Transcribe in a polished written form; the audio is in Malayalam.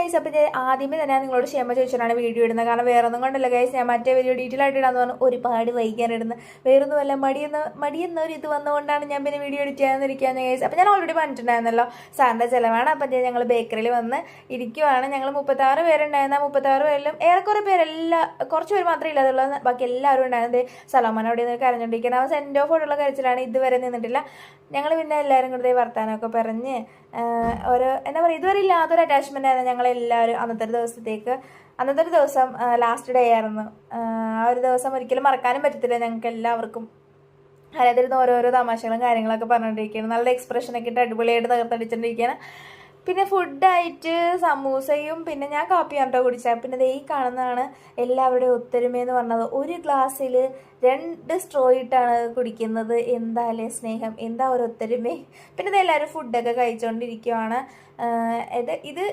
ഗൈസ്, അപ്പോൾ ആദ്യമേ തന്നെ നിങ്ങളോട് ക്ഷമ ചോദിച്ചിട്ടാണ് വീഡിയോ ഇടുന്നത്. കാരണം വേറെ ഒന്നും കൊണ്ടല്ല ഗൈസ്, ഞാൻ മറ്റേ വീഡിയോ ഡീറ്റെയിൽ ആയിട്ട് ഇടാന്ന് പറഞ്ഞു ഒരുപാട് വൈകാനിടുന്നത്. വേറൊന്നുമല്ല, മടിയെന്നൊരു ഇത് വന്നുകൊണ്ടാണ് ഞാൻ പിന്നെ വീഡിയോ എഡിറ്റ് ചെയ്യാന്നിരിക്കുകയാണ് ഗൈസ്. അപ്പോൾ ഞാൻ ഓൾറെഡി പറഞ്ഞിട്ടുണ്ടായിരുന്നല്ലോ സാറിൻ്റെ ചിലവാണ്. അപ്പം ഞങ്ങൾ ബേക്കറിയിൽ വന്ന് ഇരിക്കുവാണ്. ഞങ്ങൾ 36 പേരുണ്ടായിരുന്ന 36 പേരിലും ഏറെക്കുറെ കുറച്ച് പേര് മാത്രമേ ഇല്ലാതുള്ളൂ. ബാക്കി എല്ലാവരും ഉണ്ടായിരുന്നത്. സലോമാൻ അവിടെ നിന്ന് കരഞ്ഞുകൊണ്ടിരിക്കണം. അവൻ സെൻഡ് ഓഫ് ആയിട്ടുള്ള കരച്ചിലാണ്, ഇതുവരെ നിന്നിട്ടില്ല. ഞങ്ങൾ പിന്നെ എല്ലാവരും കൂടെ വർത്താനമൊക്കെ പറഞ്ഞ് ഓരോ എന്താ പറയുക, ഇതുവരെ ഇല്ലാത്തൊരു അറ്റാച്ച്മെൻ്റ് ആയിരുന്നു ഞങ്ങളെല്ലാവരും അന്നത്തെ ഒരു ദിവസം ലാസ്റ്റ് ഡേ ആയിരുന്നു. ആ ഒരു ദിവസം ഒരിക്കലും മറക്കാനും പറ്റത്തില്ല ഞങ്ങൾക്ക് എല്ലാവർക്കും. അതിനകത്തിരുന്ന് ഓരോരോ തമാശകളും കാര്യങ്ങളൊക്കെ പറഞ്ഞുകൊണ്ടിരിക്കുകയാണ്. നല്ല എക്സ്പ്രഷനൊക്കെ ഇട്ട് അടിപൊളിയായിട്ട് തകർത്തടിച്ചുകൊണ്ടിരിക്കുകയാണ്. പിന്നെ ഫുഡായിട്ട് സമൂസയും പിന്നെ ഞാൻ കാപ്പിയാണ് കേട്ടോ കുടിച്ചത്. പിന്നെ ഈ കാണുന്നതാണ് എല്ലാവരുടെയും ഒത്തൊരുമയെന്ന് പറഞ്ഞത്. ഒരു ഗ്ലാസ്സിൽ 2 സ്ട്രോ ഇട്ടാണ് കുടിക്കുന്നത്. എന്താ അല്ലേ സ്നേഹം, എന്താ ഒരു ഒത്തൊരുമ. പിന്നെ ഇതെല്ലാവരും ഫുഡൊക്കെ കഴിച്ചുകൊണ്ടിരിക്കുകയാണ്. ഇത്